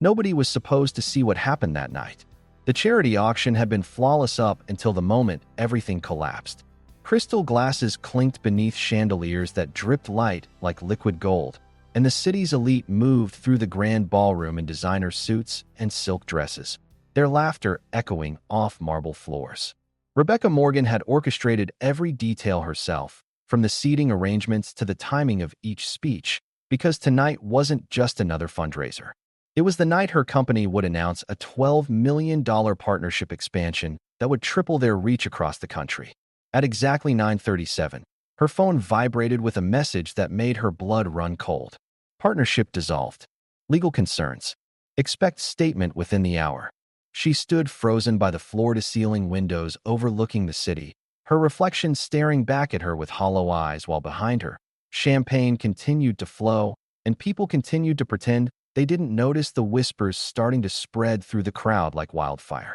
Nobody was supposed to see what happened that night. The charity auction had been flawless up until the moment everything collapsed. Crystal glasses clinked beneath chandeliers that dripped light like liquid gold, and the city's elite moved through the grand ballroom in designer suits and silk dresses, their laughter echoing off marble floors. Rebecca Morgan had orchestrated every detail herself, from the seating arrangements to the timing of each speech, because tonight wasn't just another fundraiser. It was the night her company would announce a $12 million partnership expansion that would triple their reach across the country. At exactly 9:37, her phone vibrated with a message that made her blood run cold. Partnership dissolved. Legal concerns. Expect statement within the hour. She stood frozen by the floor-to-ceiling windows overlooking the city, her reflection staring back at her with hollow eyes while behind her, champagne continued to flow, and people continued to pretend they didn't notice the whispers starting to spread through the crowd like wildfire.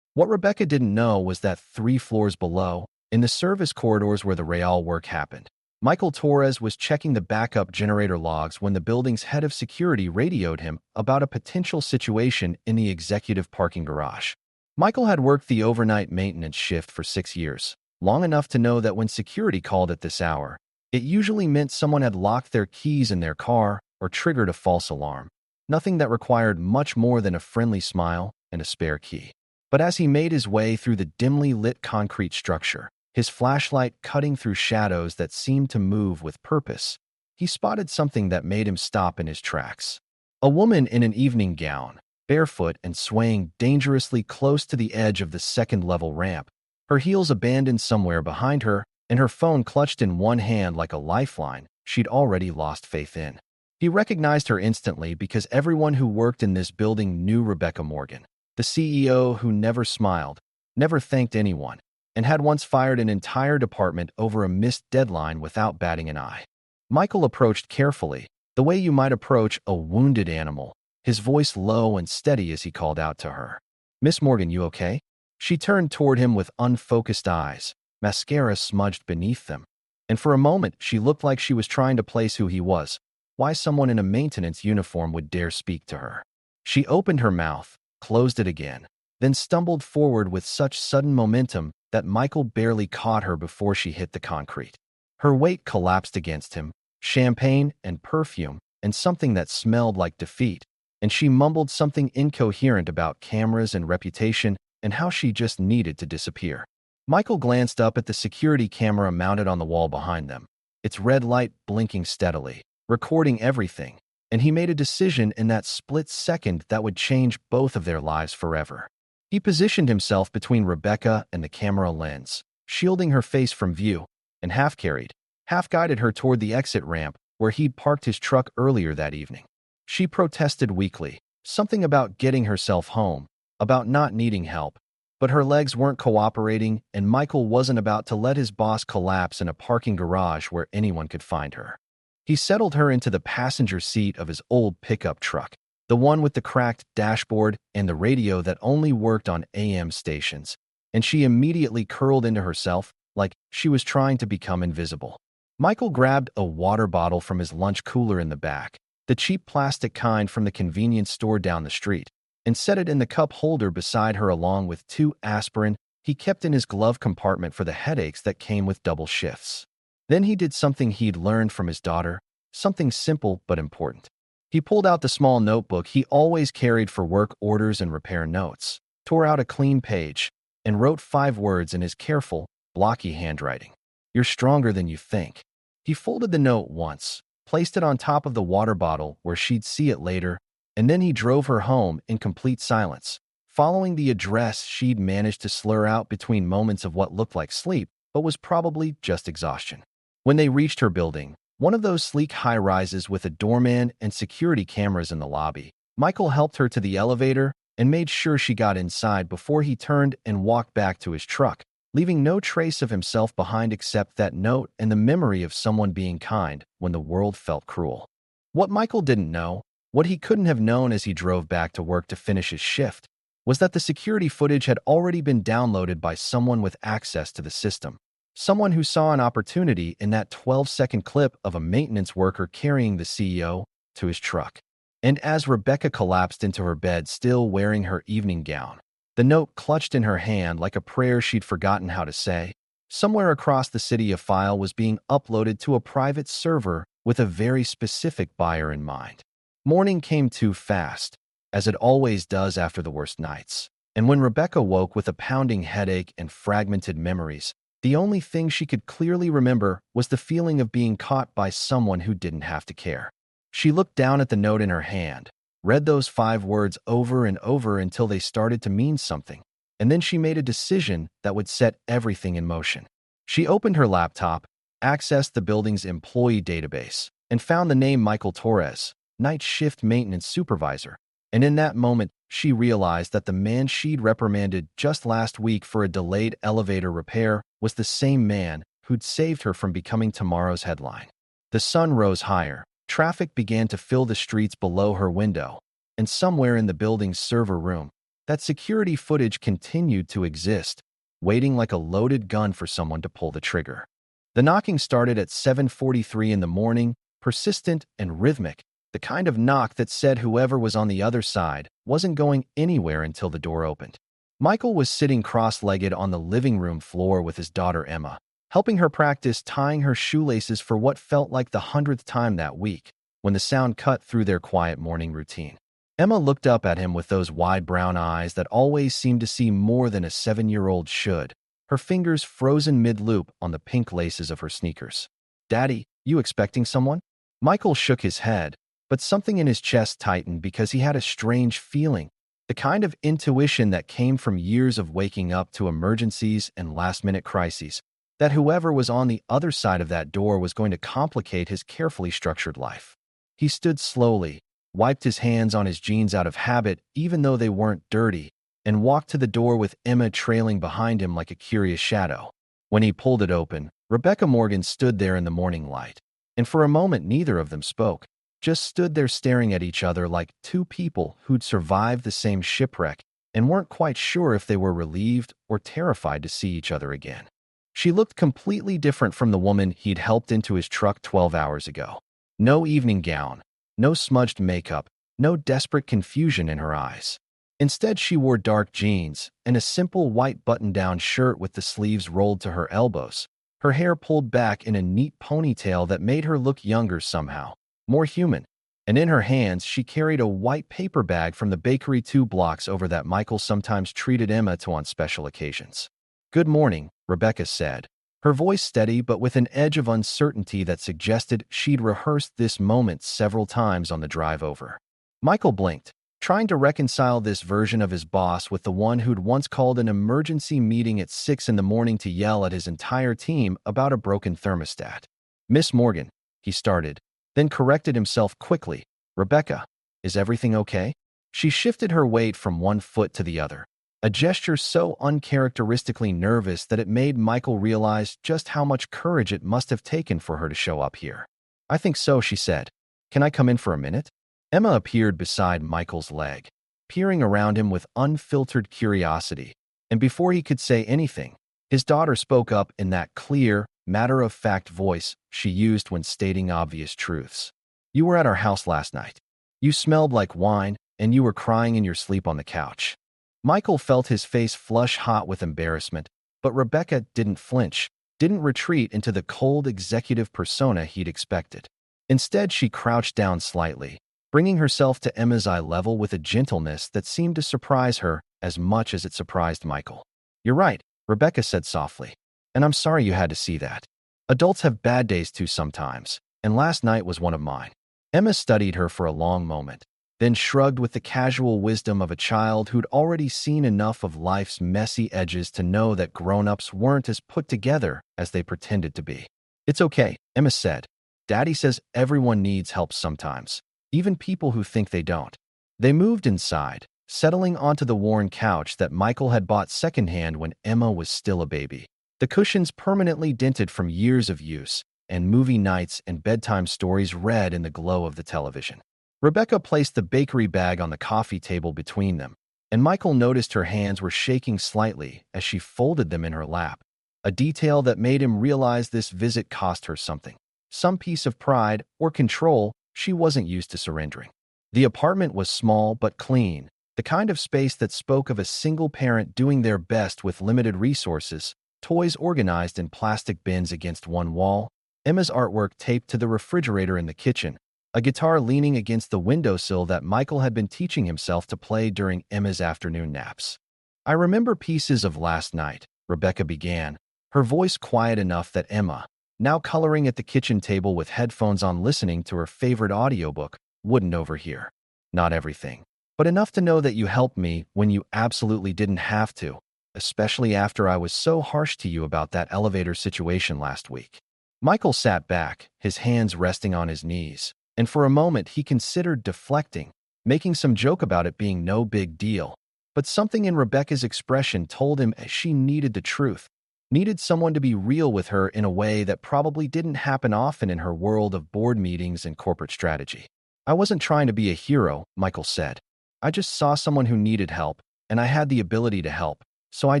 What Rebecca didn't know was that 3 floors below, in the service corridors where the Real work happened, Michael Torres was checking the backup generator logs when the building's head of security radioed him about a potential situation in the executive parking garage. Michael had worked the overnight maintenance shift for 6 years, long enough to know that when security called at this hour, it usually meant someone had locked their keys in their car or triggered a false alarm, nothing that required much more than a friendly smile and a spare key. But as he made his way through the dimly lit concrete structure, his flashlight cutting through shadows that seemed to move with purpose, he spotted something that made him stop in his tracks. A woman in an evening gown, barefoot and swaying dangerously close to the edge of the second-level ramp, her heels abandoned somewhere behind her and her phone clutched in one hand like a lifeline she'd already lost faith in. He recognized her instantly because everyone who worked in this building knew Rebecca Morgan, the CEO who never smiled, never thanked anyone, and had once fired an entire department over a missed deadline without batting an eye. Michael approached carefully, the way you might approach a wounded animal, his voice low and steady as he called out to her. "Miss Morgan, you okay?" She turned toward him with unfocused eyes, mascara smudged beneath them, and for a moment she looked like she was trying to place who he was, why someone in a maintenance uniform would dare speak to her. She opened her mouth, closed it again, then stumbled forward with such sudden momentum that Michael barely caught her before she hit the concrete. Her weight collapsed against him, champagne and perfume and something that smelled like defeat, and she mumbled something incoherent about cameras and reputation and how she just needed to disappear. Michael glanced up at the security camera mounted on the wall behind them, its red light blinking steadily, recording everything, and he made a decision in that split second that would change both of their lives forever. He positioned himself between Rebecca and the camera lens, shielding her face from view, and half-carried, half-guided her toward the exit ramp where he'd parked his truck earlier that evening. She protested weakly, something about getting herself home, about not needing help, but her legs weren't cooperating and Michael wasn't about to let his boss collapse in a parking garage where anyone could find her. He settled her into the passenger seat of his old pickup truck, the one with the cracked dashboard and the radio that only worked on AM stations, and she immediately curled into herself like she was trying to become invisible. Michael grabbed a water bottle from his lunch cooler in the back, the cheap plastic kind from the convenience store down the street, and set it in the cup holder beside her along with 2 aspirin he kept in his glove compartment for the headaches that came with double shifts. Then he did something he'd learned from his daughter, something simple but important. He pulled out the small notebook he always carried for work orders and repair notes, tore out a clean page, and wrote 5 words in his careful, blocky handwriting. "You're stronger than you think." He folded the note once, placed it on top of the water bottle where she'd see it later, and then he drove her home in complete silence, following the address she'd managed to slur out between moments of what looked like sleep but was probably just exhaustion. When they reached her building, one of those sleek high-rises with a doorman and security cameras in the lobby, Michael helped her to the elevator and made sure she got inside before he turned and walked back to his truck, leaving no trace of himself behind except that note and the memory of someone being kind when the world felt cruel. What Michael didn't know, what he couldn't have known as he drove back to work to finish his shift, was that the security footage had already been downloaded by someone with access to the system. Someone who saw an opportunity in that 12-second clip of a maintenance worker carrying the CEO to his truck. And as Rebecca collapsed into her bed, still wearing her evening gown, the note clutched in her hand like a prayer she'd forgotten how to say. Somewhere across the city, a file was being uploaded to a private server with a very specific buyer in mind. Morning came too fast, as it always does after the worst nights. And when Rebecca woke with a pounding headache and fragmented memories, the only thing she could clearly remember was the feeling of being caught by someone who didn't have to care. She looked down at the note in her hand, read those 5 words over and over until they started to mean something, and then she made a decision that would set everything in motion. She opened her laptop, accessed the building's employee database, and found the name Michael Torres, night shift maintenance supervisor. And in that moment, she realized that the man she'd reprimanded just last week for a delayed elevator repair was the same man who'd saved her from becoming tomorrow's headline. The sun rose higher. Traffic began to fill the streets below her window, and somewhere in the building's server room, that security footage continued to exist, waiting like a loaded gun for someone to pull the trigger. The knocking started at 7:43 in the morning, persistent and rhythmic, the kind of knock that said whoever was on the other side wasn't going anywhere until the door opened. Michael was sitting cross-legged on the living room floor with his daughter Emma, helping her practice tying her shoelaces for what felt like the 100th time that week, when the sound cut through their quiet morning routine. Emma looked up at him with those wide brown eyes that always seemed to see more than a 7-year-old should, her fingers frozen mid-loop on the pink laces of her sneakers. "Daddy, you expecting someone?" Michael shook his head, but something in his chest tightened because he had a strange feeling, the kind of intuition that came from years of waking up to emergencies and last-minute crises, that whoever was on the other side of that door was going to complicate his carefully structured life. He stood slowly, wiped his hands on his jeans out of habit even though they weren't dirty, and walked to the door with Emma trailing behind him like a curious shadow. When he pulled it open, Rebecca Morgan stood there in the morning light, and for a moment neither of them spoke, just stood there staring at each other like two people who'd survived the same shipwreck and weren't quite sure if they were relieved or terrified to see each other again. She looked completely different from the woman he'd helped into his truck 12 hours ago. No evening gown, no smudged makeup, no desperate confusion in her eyes. Instead, she wore dark jeans and a simple white button-down shirt with the sleeves rolled to her elbows, her hair pulled back in a neat ponytail that made her look younger somehow, more human. And in her hands, she carried a white paper bag from the bakery 2 blocks over that Michael sometimes treated Emma to on special occasions. "Good morning," Rebecca said, her voice steady but with an edge of uncertainty that suggested she'd rehearsed this moment several times on the drive over. Michael blinked, trying to reconcile this version of his boss with the one who'd once called an emergency meeting at 6 in the morning to yell at his entire team about a broken thermostat. "Miss Morgan," he started, then corrected himself quickly. "Rebecca, is everything okay?" She shifted her weight from one foot to the other, a gesture so uncharacteristically nervous that it made Michael realize just how much courage it must have taken for her to show up here. "I think so," she said. "Can I come in for a minute?" Emma appeared beside Michael's leg, peering around him with unfiltered curiosity, and before he could say anything, his daughter spoke up in that clear, matter-of-fact voice she used when stating obvious truths. "You were at our house last night. You smelled like wine, and you were crying in your sleep on the couch." Michael felt his face flush hot with embarrassment, but Rebecca didn't flinch, didn't retreat into the cold executive persona he'd expected. Instead, she crouched down slightly, bringing herself to Emma's eye level with a gentleness that seemed to surprise her as much as it surprised Michael. "You're right," Rebecca said softly, "and I'm sorry you had to see that. Adults have bad days too sometimes, and last night was one of mine." Emma studied her for a long moment, then shrugged with the casual wisdom of a child who'd already seen enough of life's messy edges to know that grown-ups weren't as put together as they pretended to be. "It's okay," Emma said. "Daddy says everyone needs help sometimes, even people who think they don't." They moved inside, settling onto the worn couch that Michael had bought secondhand when Emma was still a baby. The cushions permanently dented from years of use, and movie nights and bedtime stories read in the glow of the television. Rebecca placed the bakery bag on the coffee table between them, and Michael noticed her hands were shaking slightly as she folded them in her lap, a detail that made him realize this visit cost her something, some piece of pride or control she wasn't used to surrendering. The apartment was small but clean, the kind of space that spoke of a single parent doing their best with limited resources, toys organized in plastic bins against one wall, Emma's artwork taped to the refrigerator in the kitchen, a guitar leaning against the windowsill that Michael had been teaching himself to play during Emma's afternoon naps. I remember pieces of last night, Rebecca began, her voice quiet enough that Emma, now coloring at the kitchen table with headphones on listening to her favorite audiobook, wouldn't overhear. Not everything, but enough to know that you helped me when you absolutely didn't have to, especially after I was so harsh to you about that elevator situation last week. Michael sat back, his hands resting on his knees, and for a moment he considered deflecting, making some joke about it being no big deal. But something in Rebecca's expression told him she needed the truth, needed someone to be real with her in a way that probably didn't happen often in her world of board meetings and corporate strategy. I wasn't trying to be a hero, Michael said. I just saw someone who needed help, and I had the ability to help, so I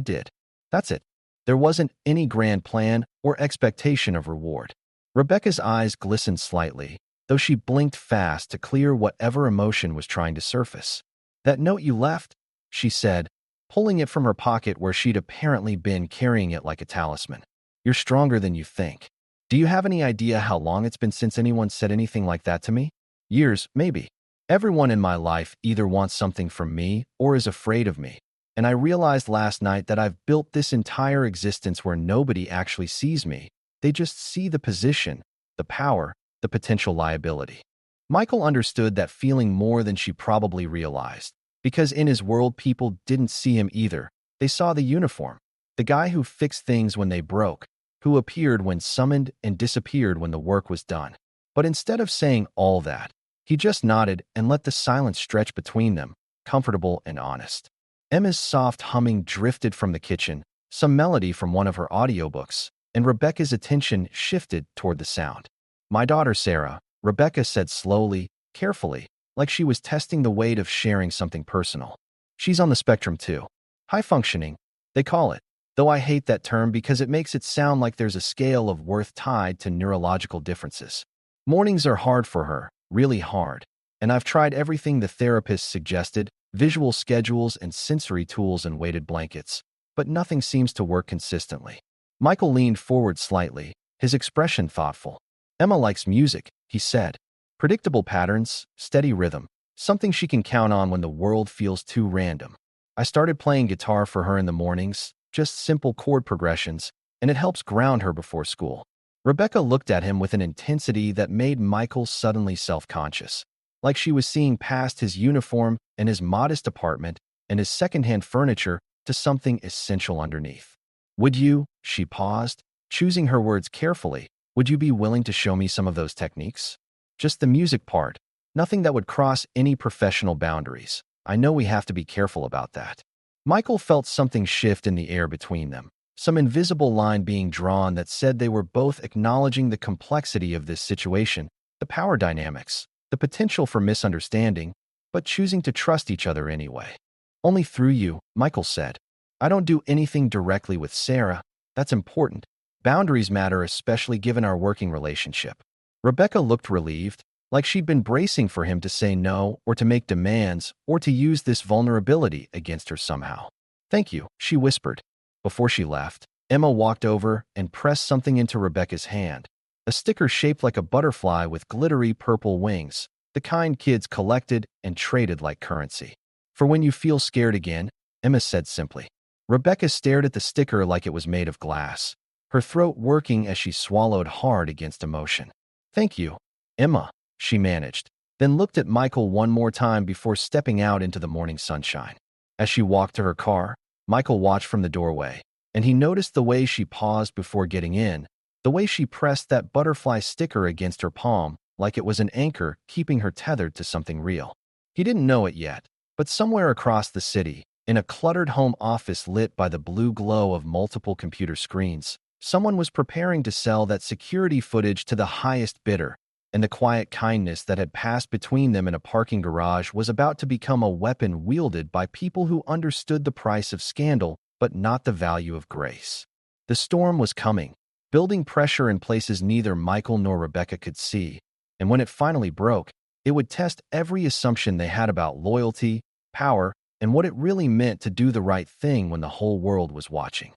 did. That's it. There wasn't any grand plan or expectation of reward. Rebecca's eyes glistened slightly, though she blinked fast to clear whatever emotion was trying to surface. That note you left, she said, pulling it from her pocket where she'd apparently been carrying it like a talisman. You're stronger than you think. Do you have any idea how long it's been since anyone said anything like that to me? Years, maybe. Everyone in my life either wants something from me or is afraid of me. And I realized last night that I've built this entire existence where nobody actually sees me. They just see the position, the power, the potential liability. Michael understood that feeling more than she probably realized, because in his world people didn't see him either. They saw the uniform, the guy who fixed things when they broke, who appeared when summoned and disappeared when the work was done. But instead of saying all that, he just nodded and let the silence stretch between them, comfortable and honest. Emma's soft humming drifted from the kitchen, some melody from one of her audiobooks, and Rebecca's attention shifted toward the sound. My daughter Sarah, Rebecca said slowly, carefully, like she was testing the weight of sharing something personal. She's on the spectrum too. High functioning, they call it, though I hate that term because it makes it sound like there's a scale of worth tied to neurological differences. Mornings are hard for her, really hard, and I've tried everything the therapist suggested, visual schedules and sensory tools and weighted blankets, but nothing seems to work consistently. Michael leaned forward slightly, his expression thoughtful. Emma likes music, he said. Predictable patterns, steady rhythm, something she can count on when the world feels too random. I started playing guitar for her in the mornings, just simple chord progressions, and it helps ground her before school. Rebecca looked at him with an intensity that made Michael suddenly self-conscious, like she was seeing past his uniform and his modest apartment and his secondhand furniture to something essential underneath. Would you, she paused, choosing her words carefully, would you be willing to show me some of those techniques? Just the music part, nothing that would cross any professional boundaries. I know we have to be careful about that. Michael felt something shift in the air between them, some invisible line being drawn that said they were both acknowledging the complexity of this situation, the power dynamics, the potential for misunderstanding, but choosing to trust each other anyway. Only through you, Michael said. I don't do anything directly with Sarah. That's important. Boundaries matter, especially given our working relationship. Rebecca looked relieved, like she'd been bracing for him to say no or to make demands or to use this vulnerability against her somehow. Thank you, she whispered. Before she left, Emma walked over and pressed something into Rebecca's hand, a sticker shaped like a butterfly with glittery purple wings, the kind kids collected and traded like currency. For when you feel scared again, Emma said simply. Rebecca stared at the sticker like it was made of glass, her throat working as she swallowed hard against emotion. Thank you, Emma, she managed, then looked at Michael one more time before stepping out into the morning sunshine. As she walked to her car, Michael watched from the doorway, and he noticed the way she paused before getting in, the way she pressed that butterfly sticker against her palm like it was an anchor keeping her tethered to something real. He didn't know it yet, but somewhere across the city, in a cluttered home office lit by the blue glow of multiple computer screens, someone was preparing to sell that security footage to the highest bidder, and the quiet kindness that had passed between them in a parking garage was about to become a weapon wielded by people who understood the price of scandal but not the value of grace. The storm was coming, building pressure in places neither Michael nor Rebecca could see, and when it finally broke, It would test every assumption they had about loyalty, power, and what it really meant to do the right thing when the whole world was watching.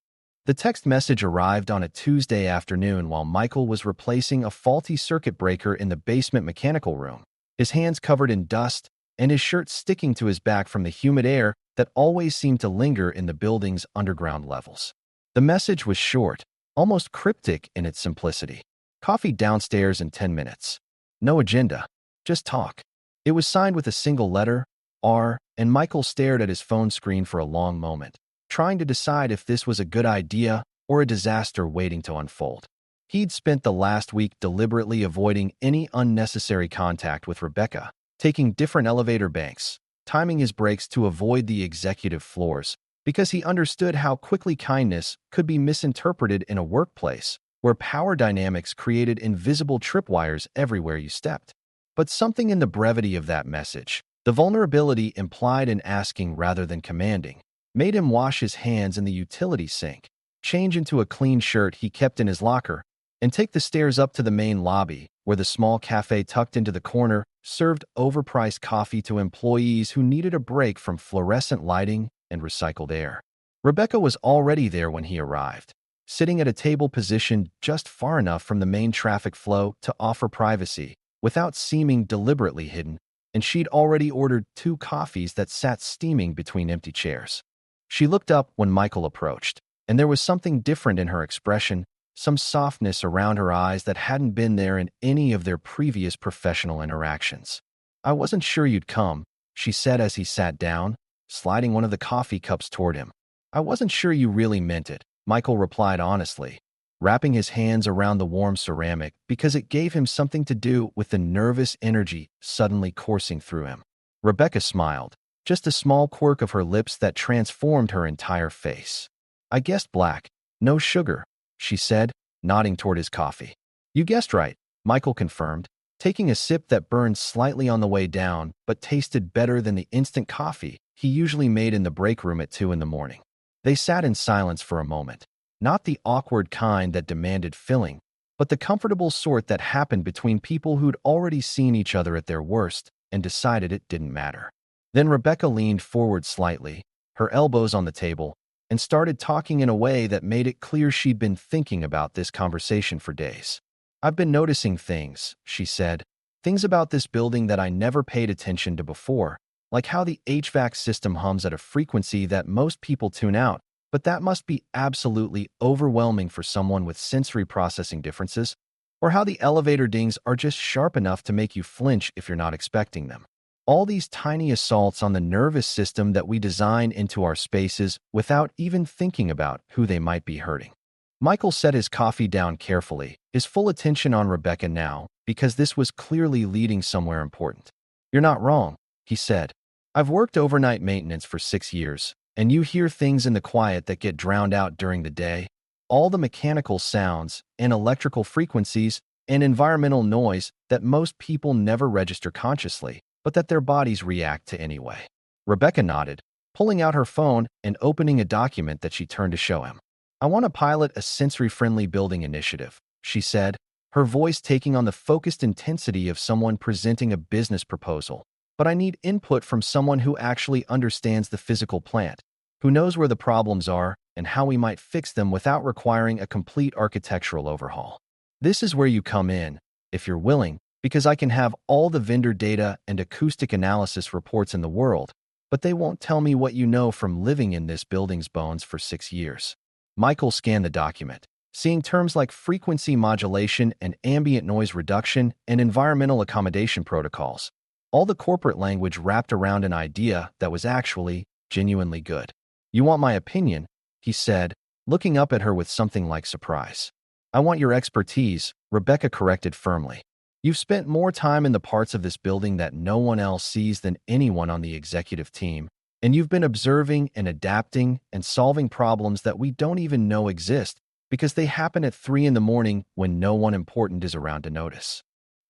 The text message arrived on a Tuesday afternoon while Michael was replacing a faulty circuit breaker in the basement mechanical room, his hands covered in dust and his shirt sticking to his back from the humid air that always seemed to linger in the building's underground levels. The message was short, almost cryptic in its simplicity. Coffee downstairs in 10 minutes. No agenda, just talk. It was signed with a single letter, R, and Michael stared at his phone screen for a long moment, trying to decide if this was a good idea or a disaster waiting to unfold. He'd spent the last week deliberately avoiding any unnecessary contact with Rebecca, taking different elevator banks, timing his breaks to avoid the executive floors, because he understood how quickly kindness could be misinterpreted in a workplace where power dynamics created invisible tripwires everywhere you stepped. But something in the brevity of that message, the vulnerability implied in asking rather than commanding, made him wash his hands in the utility sink, change into a clean shirt he kept in his locker, and take the stairs up to the main lobby, where the small cafe tucked into the corner served overpriced coffee to employees who needed a break from fluorescent lighting and recycled air. Rebecca was already there when he arrived, sitting at a table positioned just far enough from the main traffic flow to offer privacy, without seeming deliberately hidden, and she'd already ordered 2 coffees that sat steaming between empty chairs. She looked up when Michael approached, and there was something different in her expression, some softness around her eyes that hadn't been there in any of their previous professional interactions. "I wasn't sure you'd come," she said as he sat down, sliding one of the coffee cups toward him. "I wasn't sure you really meant it," Michael replied honestly, wrapping his hands around the warm ceramic because it gave him something to do with the nervous energy suddenly coursing through him. Rebecca smiled, just a small quirk of her lips that transformed her entire face. "I guessed black, no sugar," she said, nodding toward his coffee. "You guessed right," Michael confirmed, taking a sip that burned slightly on the way down but tasted better than the instant coffee he usually made in the break room at 2 in the morning. They sat in silence for a moment, not the awkward kind that demanded filling, but the comfortable sort that happened between people who'd already seen each other at their worst and decided it didn't matter. Then Rebecca leaned forward slightly, her elbows on the table, and started talking in a way that made it clear she'd been thinking about this conversation for days. "I've been noticing things," she said, "things about this building that I never paid attention to before, like how the HVAC system hums at a frequency that most people tune out, but that must be absolutely overwhelming for someone with sensory processing differences, or how the elevator dings are just sharp enough to make you flinch if you're not expecting them. All these tiny assaults on the nervous system that we design into our spaces without even thinking about who they might be hurting." Michael set his coffee down carefully, his full attention on Rebecca now, because this was clearly leading somewhere important. "You're not wrong," he said. "I've worked overnight maintenance for 6 years, and you hear things in the quiet that get drowned out during the day. All the mechanical sounds and electrical frequencies and environmental noise that most people never register consciously, but that their bodies react to anyway." Rebecca nodded, pulling out her phone and opening a document that she turned to show him. "I want to pilot a sensory-friendly building initiative," she said, her voice taking on the focused intensity of someone presenting a business proposal. "But I need input from someone who actually understands the physical plant, who knows where the problems are and how we might fix them without requiring a complete architectural overhaul. This is where you come in, if you're willing, because I can have all the vendor data and acoustic analysis reports in the world, but they won't tell me what you know from living in this building's bones for 6 years." Michael scanned the document, seeing terms like frequency modulation and ambient noise reduction and environmental accommodation protocols, all the corporate language wrapped around an idea that was actually genuinely good. "You want my opinion?" he said, looking up at her with something like surprise. "I want your expertise," Rebecca corrected firmly. "You've spent more time in the parts of this building that no one else sees than anyone on the executive team, and you've been observing and adapting and solving problems that we don't even know exist because they happen at 3 in the morning when no one important is around to notice."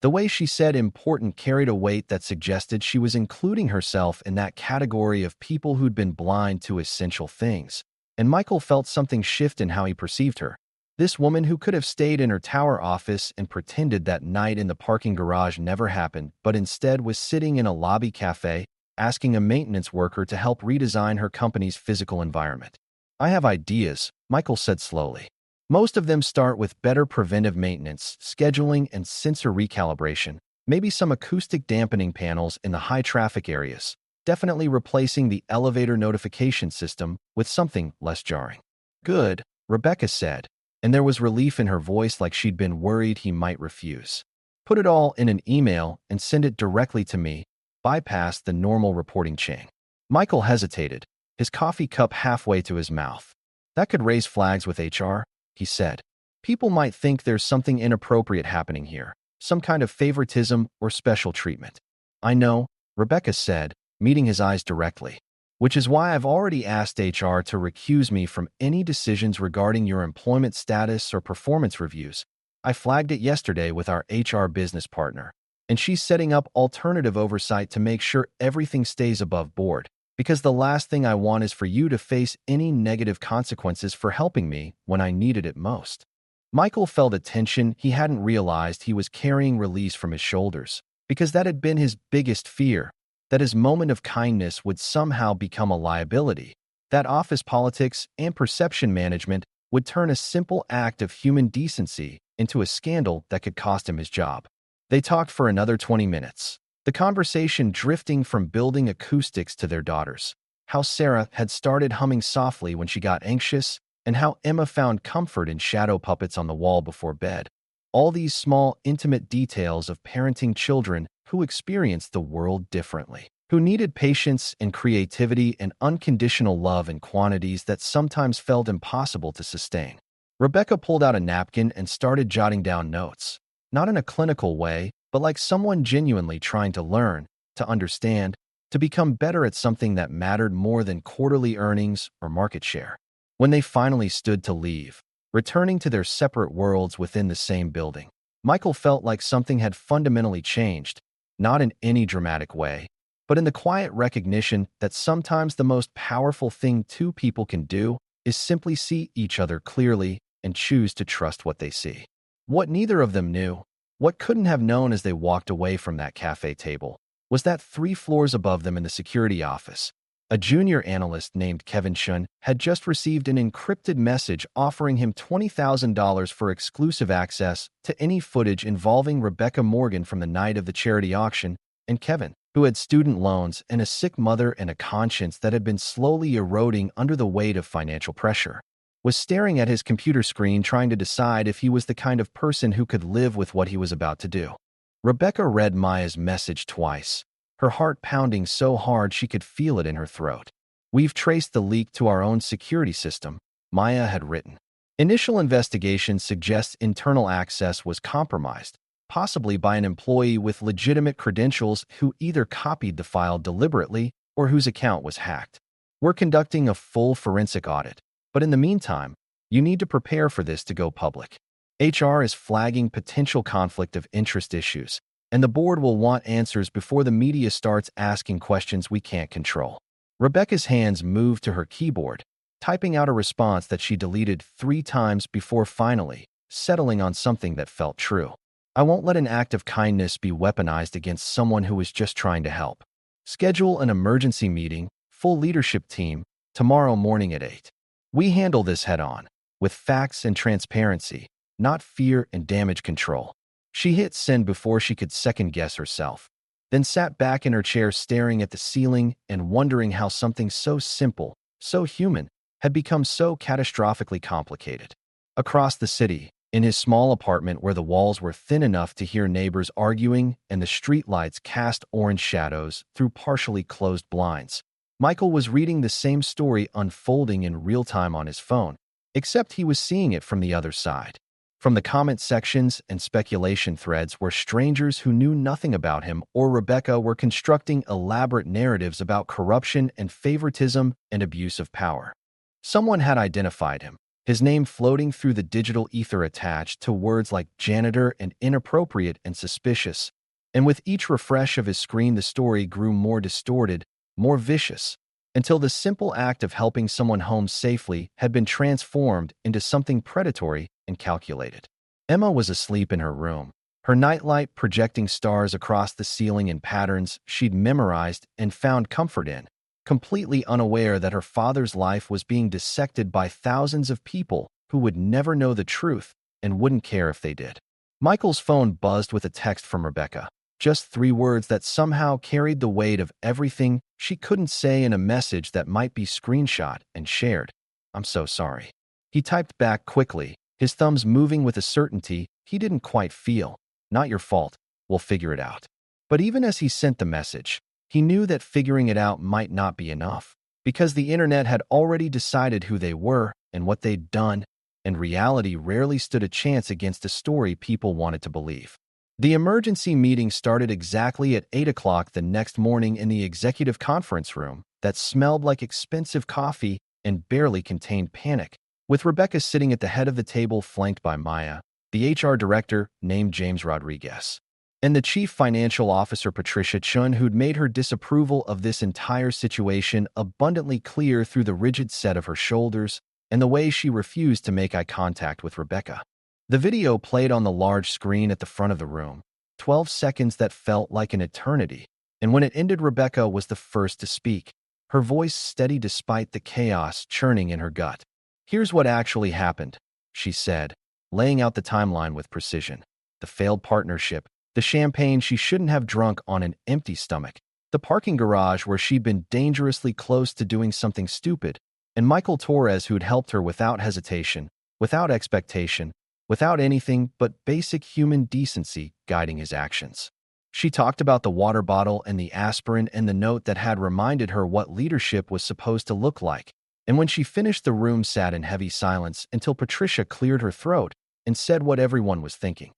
The way she said important carried a weight that suggested she was including herself in that category of people who'd been blind to essential things, and Michael felt something shift in how he perceived her. This woman who could have stayed in her tower office and pretended that night in the parking garage never happened, but instead was sitting in a lobby cafe, asking a maintenance worker to help redesign her company's physical environment. I have ideas, Michael said slowly. Most of them start with better preventive maintenance, scheduling, and sensor recalibration, maybe some acoustic dampening panels in the high-traffic areas, definitely replacing the elevator notification system with something less jarring. Good, Rebecca said, and there was relief in her voice like she'd been worried he might refuse. Put it all in an email and send it directly to me, bypass the normal reporting chain. Michael hesitated, his coffee cup halfway to his mouth. That could raise flags with HR, he said. People might think there's something inappropriate happening here, some kind of favoritism or special treatment. I know, Rebecca said, meeting his eyes directly. Which is why I've already asked HR to recuse me from any decisions regarding your employment status or performance reviews. I flagged it yesterday with our HR business partner, and she's setting up alternative oversight to make sure everything stays above board, because the last thing I want is for you to face any negative consequences for helping me when I needed it most. Michael felt a tension he hadn't realized he was carrying release from his shoulders, because that had been his biggest fear, that his moment of kindness would somehow become a liability, that office politics and perception management would turn a simple act of human decency into a scandal that could cost him his job. They talked for another 20 minutes, the conversation drifting from building acoustics to their daughters, how Sarah had started humming softly when she got anxious, and how Emma found comfort in shadow puppets on the wall before bed. All these small, intimate details of parenting children who experienced the world differently, who needed patience and creativity and unconditional love in quantities that sometimes felt impossible to sustain. Rebecca pulled out a napkin and started jotting down notes, not in a clinical way, but like someone genuinely trying to learn, to understand, to become better at something that mattered more than quarterly earnings or market share. When they finally stood to leave, returning to their separate worlds within the same building, Michael felt like something had fundamentally changed, not in any dramatic way, but in the quiet recognition that sometimes the most powerful thing two people can do is simply see each other clearly and choose to trust what they see. What neither of them knew, what couldn't have known as they walked away from that cafe table, was that 3 floors above them in the security office, a junior analyst named Kevin Shun had just received an encrypted message offering him $20,000 for exclusive access to any footage involving Rebecca Morgan from the night of the charity auction, and Kevin, who had student loans and a sick mother and a conscience that had been slowly eroding under the weight of financial pressure, was staring at his computer screen trying to decide if he was the kind of person who could live with what he was about to do. Rebecca read Maya's message twice, her heart pounding so hard she could feel it in her throat. We've traced the leak to our own security system, Maya had written. Initial investigation suggests internal access was compromised, possibly by an employee with legitimate credentials who either copied the file deliberately or whose account was hacked. We're conducting a full forensic audit, but in the meantime, you need to prepare for this to go public. HR is flagging potential conflict of interest issues, and the board will want answers before the media starts asking questions we can't control. Rebecca's hands moved to her keyboard, typing out a response that she deleted 3 times before finally settling on something that felt true. I won't let an act of kindness be weaponized against someone who is just trying to help. Schedule an emergency meeting, full leadership team, tomorrow morning at 8. We handle this head-on, with facts and transparency, not fear and damage control. She hit send before she could second-guess herself, then sat back in her chair staring at the ceiling and wondering how something so simple, so human, had become so catastrophically complicated. Across the city, in his small apartment where the walls were thin enough to hear neighbors arguing and the streetlights cast orange shadows through partially closed blinds, Michael was reading the same story unfolding in real time on his phone, except he was seeing it from the other side. From the comment sections and speculation threads where strangers who knew nothing about him or Rebecca were constructing elaborate narratives about corruption and favoritism and abuse of power. Someone had identified him, his name floating through the digital ether attached to words like janitor and inappropriate and suspicious, and with each refresh of his screen the story grew more distorted, more vicious, until the simple act of helping someone home safely had been transformed into something predatory and calculated. Emma was asleep in her room, her nightlight projecting stars across the ceiling in patterns she'd memorized and found comfort in, completely unaware that her father's life was being dissected by thousands of people who would never know the truth and wouldn't care if they did. Michael's phone buzzed with a text from Rebecca, just 3 words that somehow carried the weight of everything she couldn't say in a message that might be screenshot and shared. "I'm so sorry." He typed back quickly, his thumbs moving with a certainty he didn't quite feel. "Not your fault. We'll figure it out." But even as he sent the message, he knew that figuring it out might not be enough, because the internet had already decided who they were and what they'd done, and reality rarely stood a chance against a story people wanted to believe. The emergency meeting started exactly at 8 o'clock the next morning in the executive conference room that smelled like expensive coffee and barely contained panic, with Rebecca sitting at the head of the table flanked by Maya, the HR director named James Rodriguez, and the chief financial officer Patricia Chun, who'd made her disapproval of this entire situation abundantly clear through the rigid set of her shoulders and the way she refused to make eye contact with Rebecca. The video played on the large screen at the front of the room, 12 seconds that felt like an eternity, and when it ended, Rebecca was the first to speak, her voice steady despite the chaos churning in her gut. "Here's what actually happened," she said, laying out the timeline with precision. The failed partnership, the champagne she shouldn't have drunk on an empty stomach, the parking garage where she'd been dangerously close to doing something stupid, and Michael Torres, who'd helped her without hesitation, without expectation, without anything but basic human decency guiding his actions. She talked about the water bottle and the aspirin and the note that had reminded her what leadership was supposed to look like. And when she finished, the room sat in heavy silence until Patricia cleared her throat and said what everyone was thinking.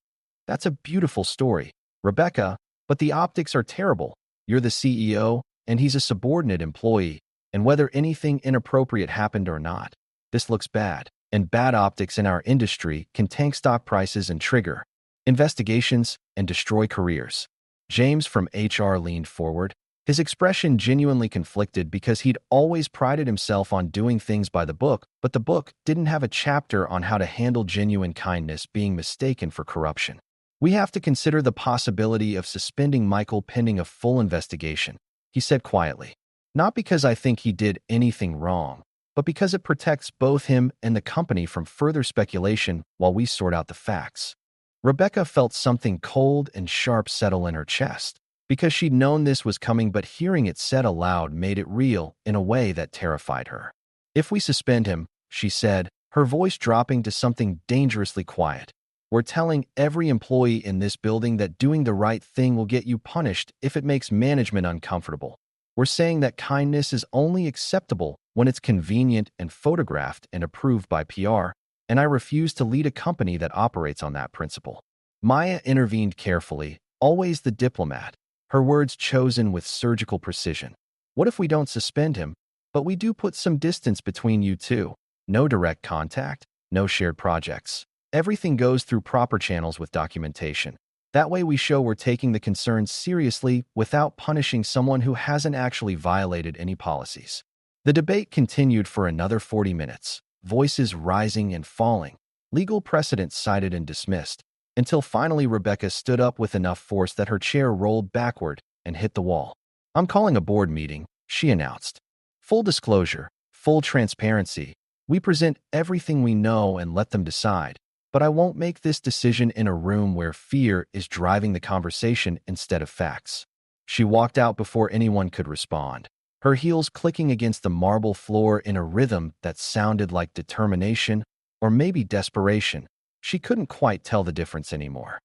"That's a beautiful story, Rebecca, but the optics are terrible. You're the CEO, and he's a subordinate employee, and whether anything inappropriate happened or not, this looks bad. And bad optics in our industry can tank stock prices and trigger investigations and destroy careers." James from HR leaned forward, his expression genuinely conflicted because he'd always prided himself on doing things by the book, but the book didn't have a chapter on how to handle genuine kindness being mistaken for corruption. "We have to consider the possibility of suspending Michael pending a full investigation," he said quietly. "Not because I think he did anything wrong, but because it protects both him and the company from further speculation while we sort out the facts." Rebecca felt something cold and sharp settle in her chest, because she'd known this was coming, but hearing it said aloud made it real in a way that terrified her. "If we suspend him," she said, her voice dropping to something dangerously quiet, "we're telling every employee in this building that doing the right thing will get you punished if it makes management uncomfortable. We're saying that kindness is only acceptable when it's convenient and photographed and approved by PR, and I refuse to lead a company that operates on that principle." Maya intervened carefully, always the diplomat, her words chosen with surgical precision. "What if we don't suspend him, but we do put some distance between you two? No direct contact, no shared projects. Everything goes through proper channels with documentation. That way we show we're taking the concerns seriously without punishing someone who hasn't actually violated any policies." The debate continued for another 40 minutes, voices rising and falling, legal precedents cited and dismissed, until finally Rebecca stood up with enough force that her chair rolled backward and hit the wall. "I'm calling a board meeting," she announced. "Full disclosure, full transparency. We present everything we know and let them decide. But I won't make this decision in a room where fear is driving the conversation instead of facts." She walked out before anyone could respond, her heels clicking against the marble floor in a rhythm that sounded like determination or maybe desperation. She couldn't quite tell the difference anymore.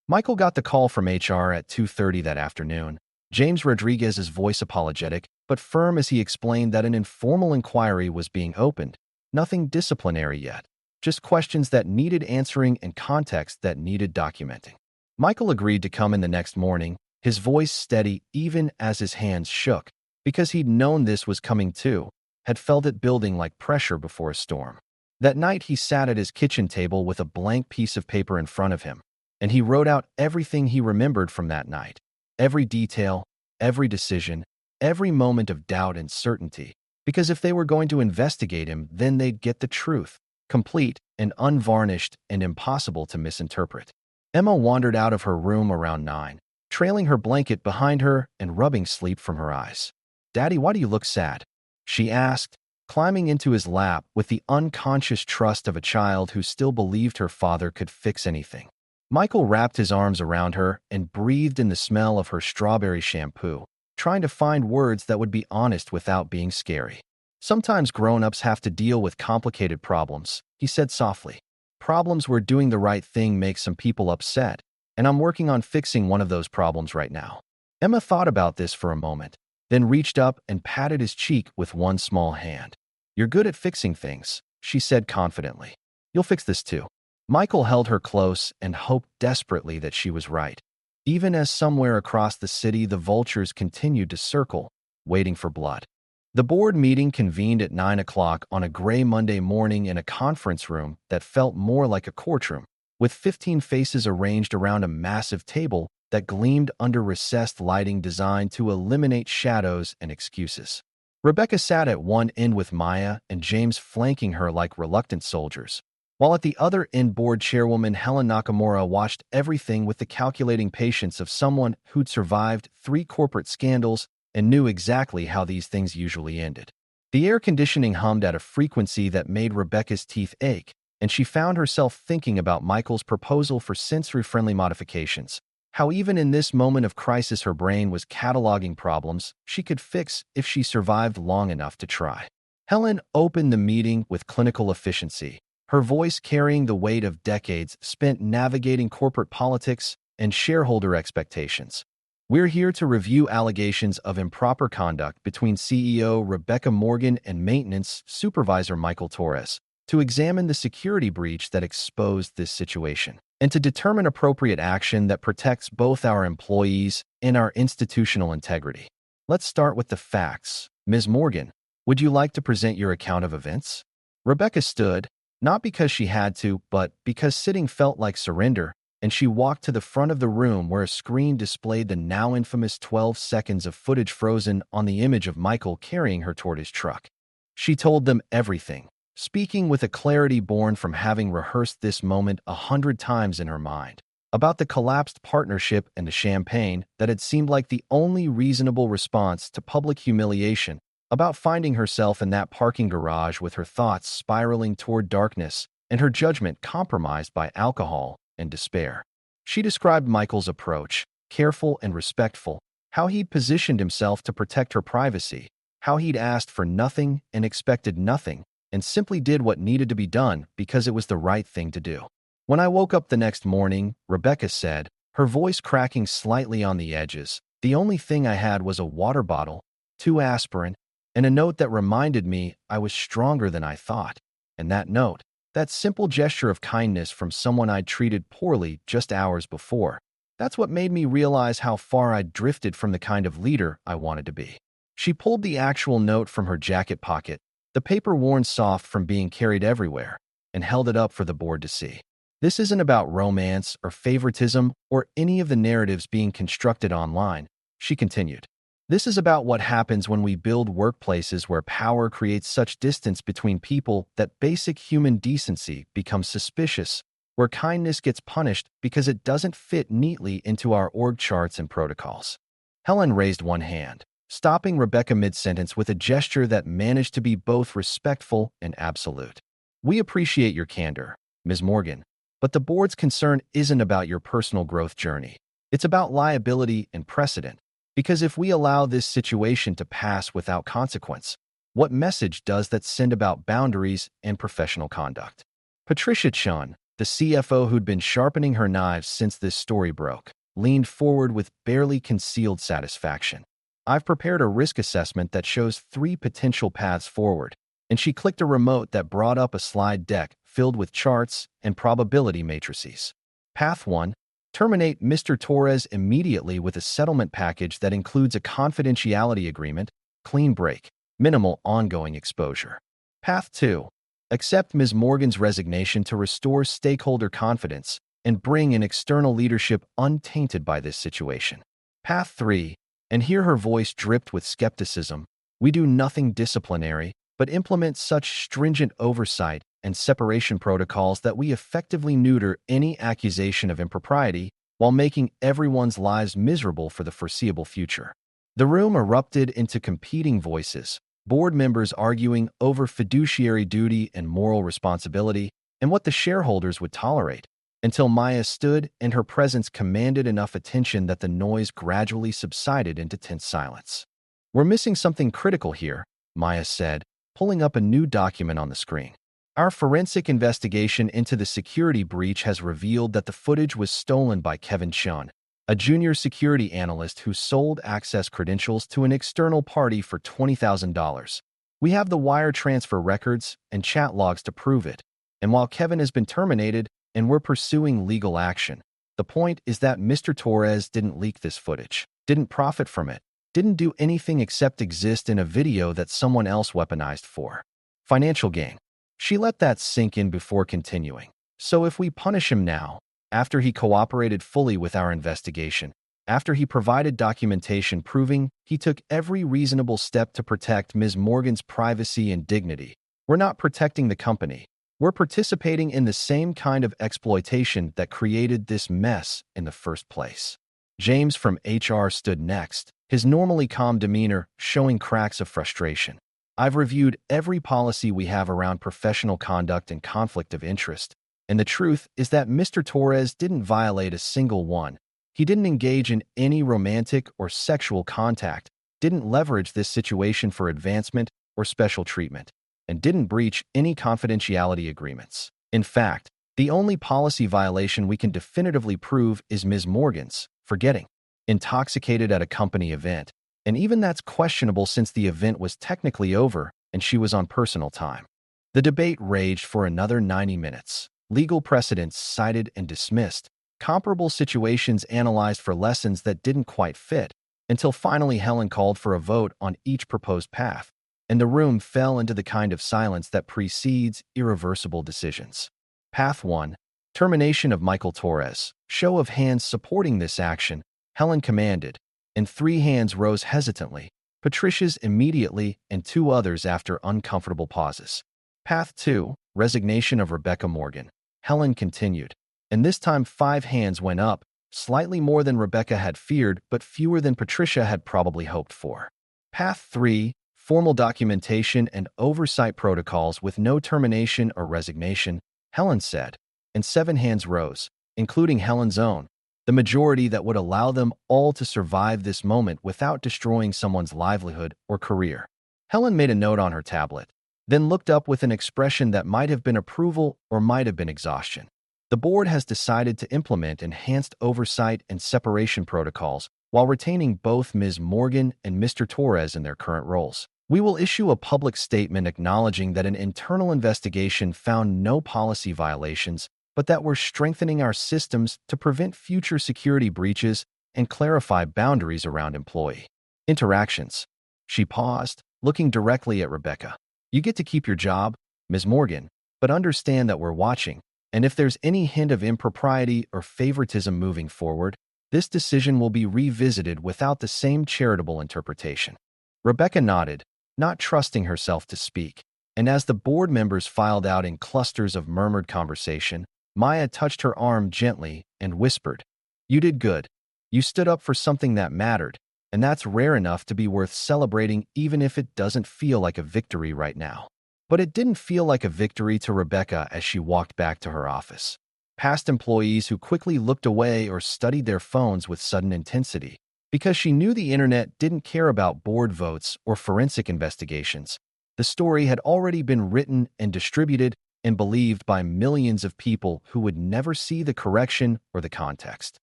Michael got the call from HR at 2:30 that afternoon, James Rodriguez's voice apologetic but firm as he explained that an informal inquiry was being opened. Nothing disciplinary yet, just questions that needed answering and context that needed documenting. Michael agreed to come in the next morning, his voice steady even as his hands shook, because he'd known this was coming too, had felt it building like pressure before a storm. That night he sat at his kitchen table with a blank piece of paper in front of him, and he wrote out everything he remembered from that night. Every detail, every decision, every moment of doubt and certainty, because if they were going to investigate him, then they'd get the truth. complete and unvarnished and impossible to misinterpret. Emma wandered out of her room around 9, trailing her blanket behind her and rubbing sleep from her eyes. "Daddy, why do you look sad?" she asked, climbing into his lap with the unconscious trust of a child who still believed her father could fix anything. Michael wrapped his arms around her and breathed in the smell of her strawberry shampoo, trying to find words that would be honest without being scary. "Sometimes grown-ups have to deal with complicated problems," he said softly. "Problems where doing the right thing makes some people upset, and I'm working on fixing one of those problems right now." Emma thought about this for a moment, then reached up and patted his cheek with one small hand. "You're good at fixing things," she said confidently. "You'll fix this too." Michael held her close and hoped desperately that she was right. Even as somewhere across the city the vultures continued to circle, waiting for blood. The board meeting convened at 9 o'clock on a gray Monday morning in a conference room that felt more like a courtroom, with 15 faces arranged around a massive table that gleamed under recessed lighting designed to eliminate shadows and excuses. Rebecca sat at one end with Maya and James flanking her like reluctant soldiers, while at the other end board chairwoman Helen Nakamura watched everything with the calculating patience of someone who'd survived 3 corporate scandals and knew exactly how these things usually ended. The air conditioning hummed at a frequency that made Rebecca's teeth ache, and she found herself thinking about Michael's proposal for sensory-friendly modifications. How even in this moment of crisis her brain was cataloging problems she could fix if she survived long enough to try. Helen opened the meeting with clinical efficiency, her voice carrying the weight of decades spent navigating corporate politics and shareholder expectations. "We're here to review allegations of improper conduct between CEO Rebecca Morgan and maintenance supervisor Michael Torres, to examine the security breach that exposed this situation, and to determine appropriate action that protects both our employees and our institutional integrity. Let's start with the facts. Ms. Morgan, would you like to present your account of events?" Rebecca stood, not because she had to, but because sitting felt like surrender, and she walked to the front of the room where a screen displayed the now infamous 12 seconds of footage frozen on the image of Michael carrying her toward his truck. She told them everything, speaking with a clarity born from having rehearsed this moment 100 times in her mind, about the collapsed partnership and the champagne that had seemed like the only reasonable response to public humiliation, about finding herself in that parking garage with her thoughts spiraling toward darkness and her judgment compromised by alcohol and despair. She described Michael's approach, careful and respectful, how he'd positioned himself to protect her privacy, how he'd asked for nothing and expected nothing, and simply did what needed to be done because it was the right thing to do. "When I woke up the next morning," Rebecca said, her voice cracking slightly on the edges, "the only thing I had was a water bottle, 2 aspirin, and a note that reminded me I was stronger than I thought. And that note, that simple gesture of kindness from someone I'd treated poorly just hours before, that's what made me realize how far I'd drifted from the kind of leader I wanted to be." She pulled the actual note from her jacket pocket, the paper worn soft from being carried everywhere, and held it up for the board to see. "This isn't about romance or favoritism or any of the narratives being constructed online," she continued. "This is about what happens when we build workplaces where power creates such distance between people that basic human decency becomes suspicious, where kindness gets punished because it doesn't fit neatly into our org charts and protocols." Helen raised one hand, stopping Rebecca mid-sentence with a gesture that managed to be both respectful and absolute. "We appreciate your candor, Ms. Morgan, but the board's concern isn't about your personal growth journey. It's about liability and precedent. Because if we allow this situation to pass without consequence, what message does that send about boundaries and professional conduct?" Patricia Chun, the CFO who'd been sharpening her knives since this story broke, leaned forward with barely concealed satisfaction. "I've prepared a risk assessment that shows 3 potential paths forward," and she clicked a remote that brought up a slide deck filled with charts and probability matrices. "Path 1. Terminate Mr. Torres immediately with a settlement package that includes a confidentiality agreement, clean break, minimal ongoing exposure. Path 2. Accept Ms. Morgan's resignation to restore stakeholder confidence and bring in external leadership untainted by this situation. Path 3. And here her voice dripped with skepticism. We do nothing disciplinary, but implement such stringent oversight and separation protocols that we effectively neuter any accusation of impropriety while making everyone's lives miserable for the foreseeable future. The room erupted into competing voices, board members arguing over fiduciary duty and moral responsibility and what the shareholders would tolerate, until Maya stood and her presence commanded enough attention that the noise gradually subsided into tense silence. "We're missing something critical here," Maya said, pulling up a new document on the screen. "Our forensic investigation into the security breach has revealed that the footage was stolen by Kevin Chun, a junior security analyst who sold access credentials to an external party for $20,000. We have the wire transfer records and chat logs to prove it. And while Kevin has been terminated and we're pursuing legal action, the point is that Mr. Torres didn't leak this footage, didn't profit from it, didn't do anything except exist in a video that someone else weaponized for financial gain." She let that sink in before continuing. "So if we punish him now, after he cooperated fully with our investigation, after he provided documentation proving he took every reasonable step to protect Ms. Morgan's privacy and dignity, we're not protecting the company. We're participating in the same kind of exploitation that created this mess in the first place." James from HR stood next, his normally calm demeanor showing cracks of frustration. "I've reviewed every policy we have around professional conduct and conflict of interest, and the truth is that Mr. Torres didn't violate a single one. He didn't engage in any romantic or sexual contact, didn't leverage this situation for advancement or special treatment, and didn't breach any confidentiality agreements. In fact, the only policy violation we can definitively prove is Ms. Morgan's for getting intoxicated at a company event, and even that's questionable since the event was technically over and she was on personal time." The debate raged for another 90 minutes. Legal precedents cited and dismissed, comparable situations analyzed for lessons that didn't quite fit, until finally Helen called for a vote on each proposed path, and the room fell into the kind of silence that precedes irreversible decisions. Path 1. Termination of Michael Torres. Show of hands supporting this action, Helen commanded, and 3 hands rose hesitantly, Patricia's immediately and 2 others after uncomfortable pauses. Path 2. Resignation of Rebecca Morgan. Helen continued, and this time 5 hands went up, slightly more than Rebecca had feared but fewer than Patricia had probably hoped for. Path 3. Formal documentation and oversight protocols with no termination or resignation, Helen said, and 7 hands rose, including Helen's own, the majority that would allow them all to survive this moment without destroying someone's livelihood or career. Helen made a note on her tablet, then looked up with an expression that might have been approval or might have been exhaustion. "The board has decided to implement enhanced oversight and separation protocols while retaining both Ms. Morgan and Mr. Torres in their current roles. We will issue a public statement acknowledging that an internal investigation found no policy violations, but that we're strengthening our systems to prevent future security breaches and clarify boundaries around employee interactions." She paused, looking directly at Rebecca. "You get to keep your job, Ms. Morgan, but understand that we're watching, and if there's any hint of impropriety or favoritism moving forward, this decision will be revisited without the same charitable interpretation." Rebecca nodded, not trusting herself to speak, and as the board members filed out in clusters of murmured conversation, Maya touched her arm gently and whispered, "You did good. You stood up for something that mattered, and that's rare enough to be worth celebrating even if it doesn't feel like a victory right now." But it didn't feel like a victory to Rebecca as she walked back to her office. Past employees who quickly looked away or studied their phones with sudden intensity, because she knew the internet didn't care about board votes or forensic investigations. The story had already been written and distributed and believed by millions of people who would never see the correction or the context.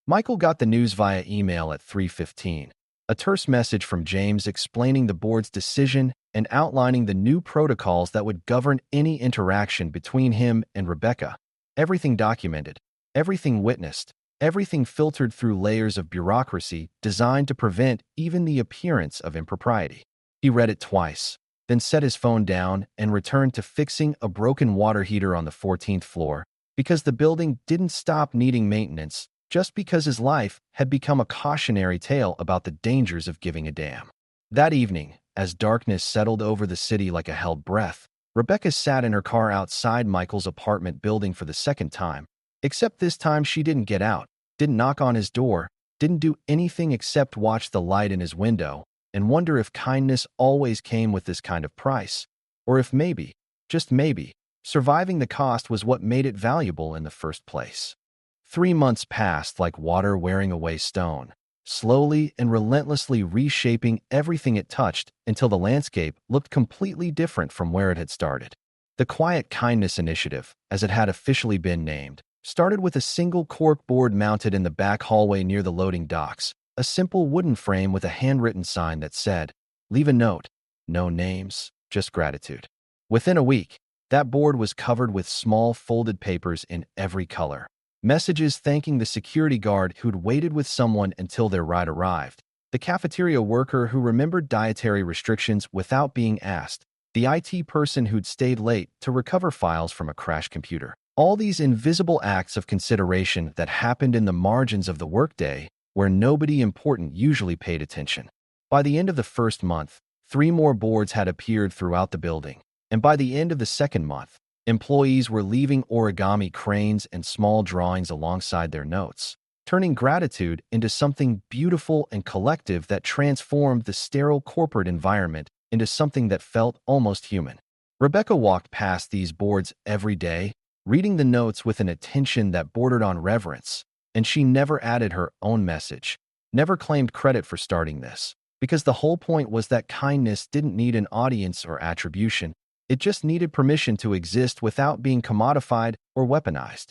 Michael got the news via email at 3:15, a terse message from James explaining the board's decision and outlining the new protocols that would govern any interaction between him and Rebecca. Everything documented, everything witnessed, everything filtered through layers of bureaucracy designed to prevent even the appearance of impropriety. He read it twice, then set his phone down and returned to fixing a broken water heater on the 14th floor because the building didn't stop needing maintenance just because his life had become a cautionary tale about the dangers of giving a damn. That evening, as darkness settled over the city like a held breath, Rebecca sat in her car outside Michael's apartment building for the second time, except this time she didn't get out, didn't knock on his door, didn't do anything except watch the light in his window and wonder if kindness always came with this kind of price, or if maybe, just maybe, surviving the cost was what made it valuable in the first place. 3 months passed like water wearing away stone, slowly and relentlessly reshaping everything it touched until the landscape looked completely different from where it had started. The Quiet Kindness Initiative, as it had officially been named, started with a single cork board mounted in the back hallway near the loading docks, a simple wooden frame with a handwritten sign that said, "Leave a note, no names, just gratitude." Within a week, that board was covered with small folded papers in every color. Messages thanking the security guard who'd waited with someone until their ride arrived, the cafeteria worker who remembered dietary restrictions without being asked, the IT person who'd stayed late to recover files from a crashed computer. All these invisible acts of consideration that happened in the margins of the workday, where nobody important usually paid attention. By the end of the first month, 3 more boards had appeared throughout the building, and by the end of the second month, employees were leaving origami cranes and small drawings alongside their notes, turning gratitude into something beautiful and collective that transformed the sterile corporate environment into something that felt almost human. Rebecca walked past these boards every day, reading the notes with an attention that bordered on reverence, and she never added her own message, never claimed credit for starting this, because the whole point was that kindness didn't need an audience or attribution. It just needed permission to exist without being commodified or weaponized.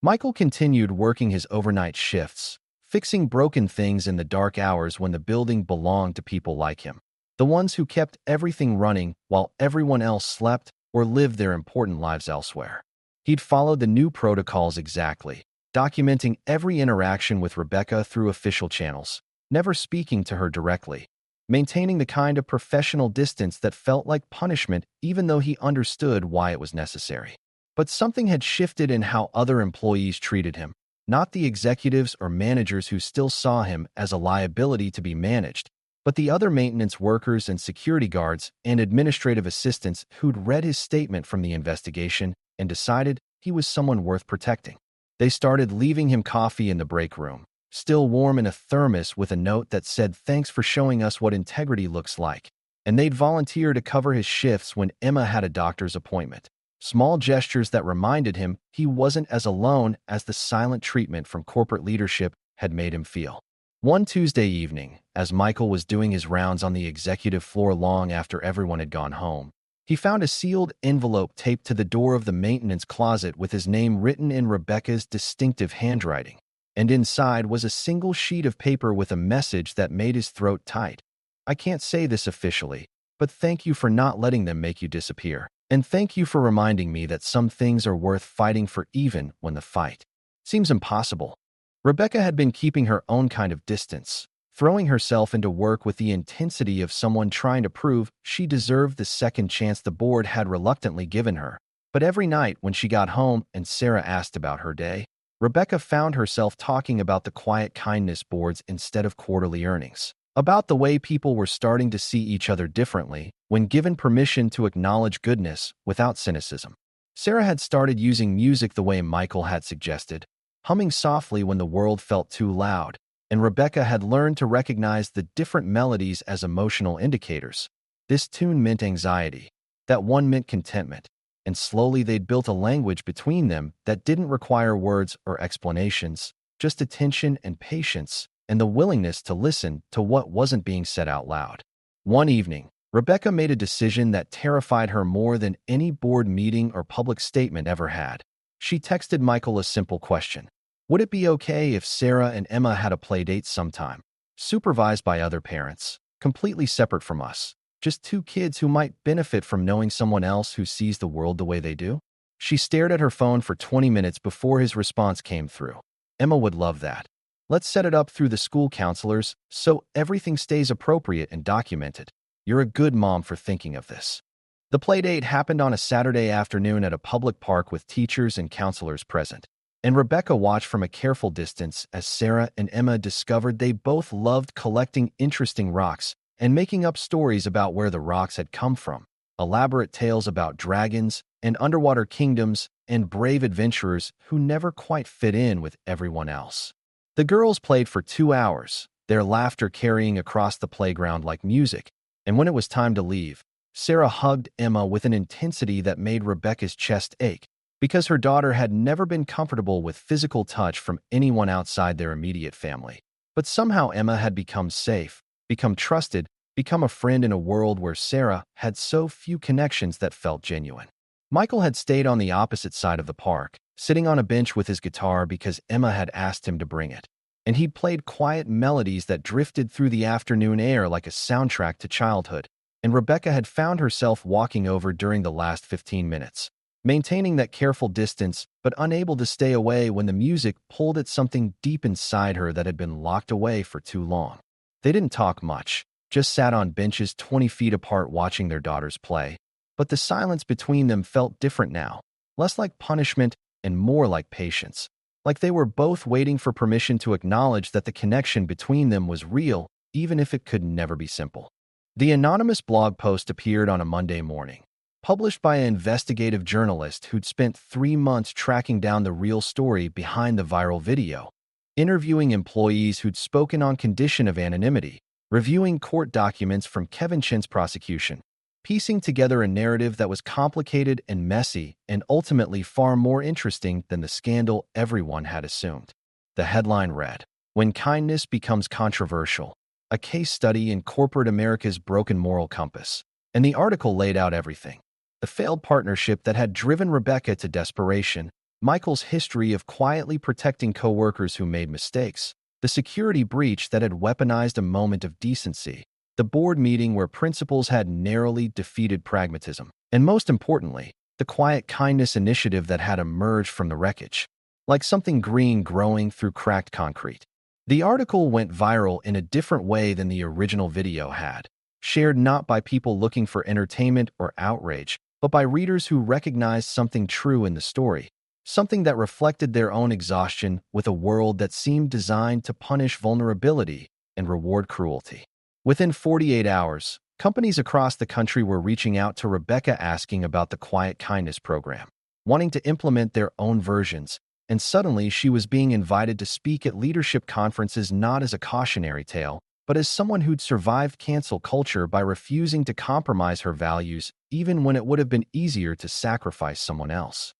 Michael continued working his overnight shifts, fixing broken things in the dark hours when the building belonged to people like him, the ones who kept everything running while everyone else slept or lived their important lives elsewhere. He'd followed the new protocols exactly, documenting every interaction with Rebecca through official channels, never speaking to her directly, maintaining the kind of professional distance that felt like punishment even though he understood why it was necessary. But something had shifted in how other employees treated him, not the executives or managers who still saw him as a liability to be managed, but the other maintenance workers and security guards and administrative assistants who'd read his statement from the investigation and decided he was someone worth protecting. They started leaving him coffee in the break room, still warm in a thermos with a note that said thanks for showing us what integrity looks like, and they'd volunteer to cover his shifts when Emma had a doctor's appointment. Small gestures that reminded him he wasn't as alone as the silent treatment from corporate leadership had made him feel. One Tuesday evening, as Michael was doing his rounds on the executive floor long after everyone had gone home, he found a sealed envelope taped to the door of the maintenance closet with his name written in Rebecca's distinctive handwriting, and inside was a single sheet of paper with a message that made his throat tight. "I can't say this officially, but thank you for not letting them make you disappear. And thank you for reminding me that some things are worth fighting for even when the fight seems impossible." Rebecca had been keeping her own kind of distance, throwing herself into work with the intensity of someone trying to prove she deserved the second chance the board had reluctantly given her. But every night when she got home and Sarah asked about her day, Rebecca found herself talking about the Quiet Kindness boards instead of quarterly earnings, about the way people were starting to see each other differently when given permission to acknowledge goodness without cynicism. Sarah had started using music the way Michael had suggested, humming softly when the world felt too loud, and Rebecca had learned to recognize the different melodies as emotional indicators. This tune meant anxiety, that one meant contentment, and slowly they'd built a language between them that didn't require words or explanations, just attention and patience, and the willingness to listen to what wasn't being said out loud. One evening, Rebecca made a decision that terrified her more than any board meeting or public statement ever had. She texted Michael a simple question. Would it be okay if Sarah and Emma had a play date sometime, supervised by other parents, completely separate from us, just 2 kids who might benefit from knowing someone else who sees the world the way they do? She stared at her phone for 20 minutes before his response came through. "Emma would love that. Let's set it up through the school counselors so everything stays appropriate and documented. You're a good mom for thinking of this." The playdate happened on a Saturday afternoon at a public park with teachers and counselors present, and Rebecca watched from a careful distance as Sarah and Emma discovered they both loved collecting interesting rocks and making up stories about where the rocks had come from. elaborate tales about dragons and underwater kingdoms and brave adventurers who never quite fit in with everyone else. The girls played for 2 hours, their laughter carrying across the playground like music, and when it was time to leave, Sarah hugged Emma with an intensity that made Rebecca's chest ache, because her daughter had never been comfortable with physical touch from anyone outside their immediate family. But somehow Emma had become safe, become trusted, become a friend in a world where Sarah had so few connections that felt genuine. Michael had stayed on the opposite side of the park, sitting on a bench with his guitar because Emma had asked him to bring it. And he played quiet melodies that drifted through the afternoon air like a soundtrack to childhood. And Rebecca had found herself walking over during the last 15 minutes, maintaining that careful distance but unable to stay away when the music pulled at something deep inside her that had been locked away for too long. They didn't talk much, just sat on benches 20 feet apart watching their daughters play. But the silence between them felt different now, less like punishment and more like patience. Like they were both waiting for permission to acknowledge that the connection between them was real, even if it could never be simple. The anonymous blog post appeared on a Monday morning, published by an investigative journalist who'd spent 3 months tracking down the real story behind the viral video, interviewing employees who'd spoken on condition of anonymity, reviewing court documents from Kevin Chin's prosecution, piecing together a narrative that was complicated and messy and ultimately far more interesting than the scandal everyone had assumed. The headline read, "When Kindness Becomes Controversial, a case study in corporate America's broken moral compass." And the article laid out everything: the failed partnership that had driven Rebecca to desperation, Michael's history of quietly protecting coworkers who made mistakes, the security breach that had weaponized a moment of decency, the board meeting where principles had narrowly defeated pragmatism, and most importantly, the quiet kindness initiative that had emerged from the wreckage, like something green growing through cracked concrete. The article went viral in a different way than the original video had, shared not by people looking for entertainment or outrage, but by readers who recognized something true in the story, something that reflected their own exhaustion with a world that seemed designed to punish vulnerability and reward cruelty. Within 48 hours, companies across the country were reaching out to Rebecca asking about the Quiet Kindness program, wanting to implement their own versions, and suddenly she was being invited to speak at leadership conferences not as a cautionary tale, but as someone who'd survived cancel culture by refusing to compromise her values even when it would have been easier to sacrifice someone else.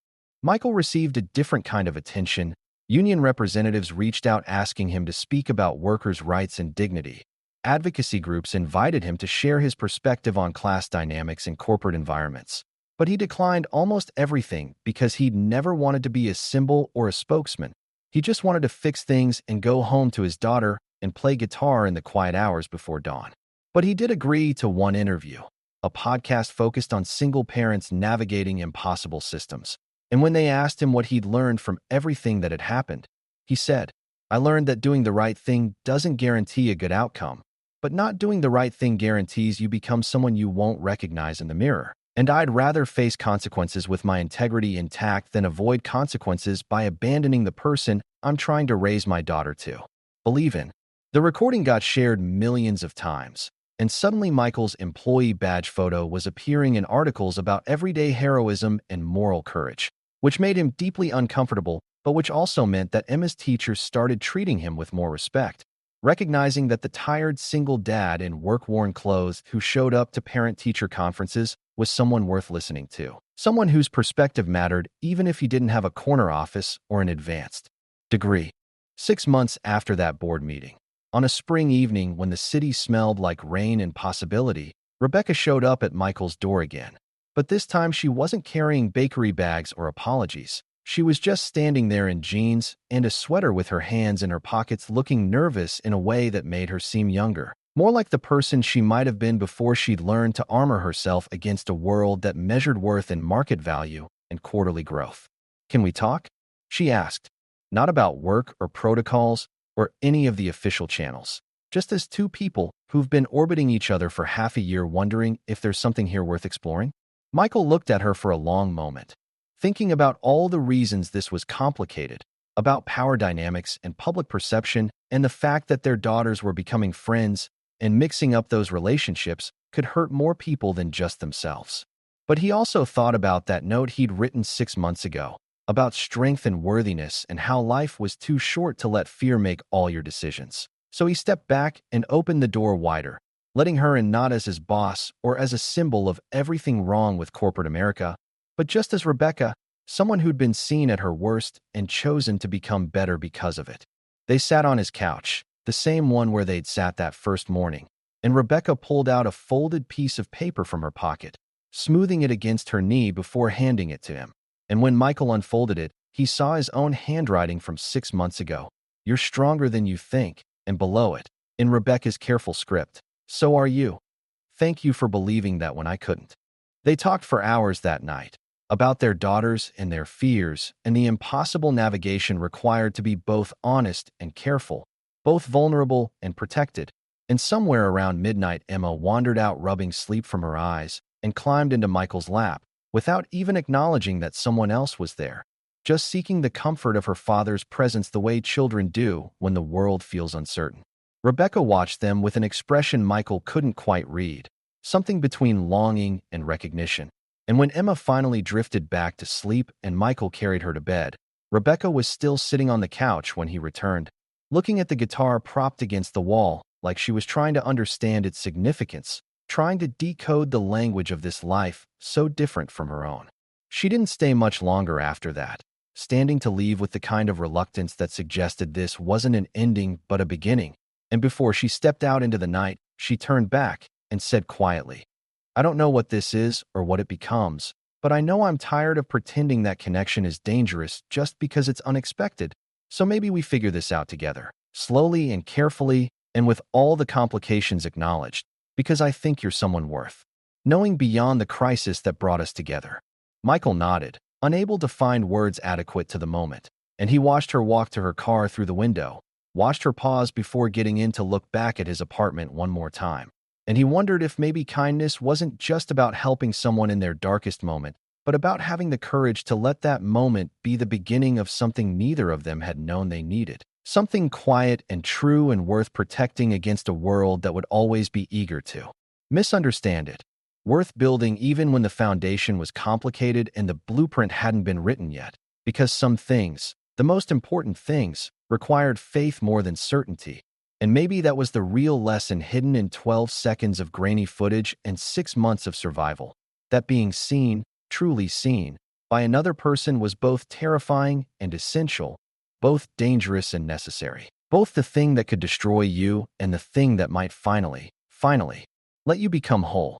Michael received a different kind of attention. Union representatives reached out asking him to speak about workers' rights and dignity. Advocacy groups invited him to share his perspective on class dynamics in corporate environments. But he declined almost everything because he'd never wanted to be a symbol or a spokesman. He just wanted to fix things and go home to his daughter and play guitar in the quiet hours before dawn. But he did agree to one interview, a podcast focused on single parents navigating impossible systems. And when they asked him what he'd learned from everything that had happened, he said, "I learned that doing the right thing doesn't guarantee a good outcome, but not doing the right thing guarantees you become someone you won't recognize in the mirror. And I'd rather face consequences with my integrity intact than avoid consequences by abandoning the person I'm trying to raise my daughter to believe in." The recording got shared millions of times, and suddenly Michael's employee badge photo was appearing in articles about everyday heroism and moral courage, which made him deeply uncomfortable, but which also meant that Emma's teachers started treating him with more respect, recognizing that the tired single dad in work-worn clothes who showed up to parent-teacher conferences was someone worth listening to, someone whose perspective mattered even if he didn't have a corner office or an advanced degree. 6 months after that board meeting, on a spring evening when the city smelled like rain and possibility, Rebecca showed up at Michael's door again. But this time she wasn't carrying bakery bags or apologies. She was just standing there in jeans and a sweater with her hands in her pockets, looking nervous in a way that made her seem younger, more like the person she might have been before she'd learned to armor herself against a world that measured worth in market value and quarterly growth. "Can we talk?" she asked, not about work or protocols or any of the official channels, just as two people who've been orbiting each other for half a year wondering if there's something here worth exploring. Michael looked at her for a long moment, thinking about all the reasons this was complicated, about power dynamics and public perception and the fact that their daughters were becoming friends and mixing up those relationships could hurt more people than just themselves. But he also thought about that note he'd written 6 months ago, about strength and worthiness and how life was too short to let fear make all your decisions. So he stepped back and opened the door wider, letting her in not as his boss or as a symbol of everything wrong with corporate America, but just as Rebecca, someone who'd been seen at her worst and chosen to become better because of it. They sat on his couch, the same one where they'd sat that first morning, and Rebecca pulled out a folded piece of paper from her pocket, smoothing it against her knee before handing it to him. And when Michael unfolded it, he saw his own handwriting from 6 months ago. "You're stronger than you think," and below it, in Rebecca's careful script, "So are you. Thank you for believing that when I couldn't." They talked for hours that night, about their daughters and their fears and the impossible navigation required to be both honest and careful, both vulnerable and protected. And somewhere around midnight, Emma wandered out, rubbing sleep from her eyes, and climbed into Michael's lap, without even acknowledging that someone else was there, just seeking the comfort of her father's presence the way children do when the world feels uncertain. Rebecca watched them with an expression Michael couldn't quite read, something between longing and recognition. And when Emma finally drifted back to sleep and Michael carried her to bed, Rebecca was still sitting on the couch when he returned, looking at the guitar propped against the wall, like she was trying to understand its significance, trying to decode the language of this life so different from her own. She didn't stay much longer after that, standing to leave with the kind of reluctance that suggested this wasn't an ending but a beginning. And before she stepped out into the night, she turned back and said quietly, "I don't know what this is or what it becomes, but I know I'm tired of pretending that connection is dangerous just because it's unexpected. So maybe we figure this out together, slowly and carefully, and with all the complications acknowledged, because I think you're someone worth knowing beyond the crisis that brought us together." Michael nodded, unable to find words adequate to the moment, and he watched her walk to her car through the window, watched her pause before getting in to look back at his apartment one more time. And he wondered if maybe kindness wasn't just about helping someone in their darkest moment, but about having the courage to let that moment be the beginning of something neither of them had known they needed. Something quiet and true and worth protecting against a world that would always be eager to misunderstand it. Worth building even when the foundation was complicated and the blueprint hadn't been written yet. Because some things, the most important things, required faith more than certainty. And maybe that was the real lesson hidden in 12 seconds of grainy footage and 6 months of survival. That being seen, truly seen, by another person was both terrifying and essential, both dangerous and necessary. Both the thing that could destroy you and the thing that might finally let you become whole.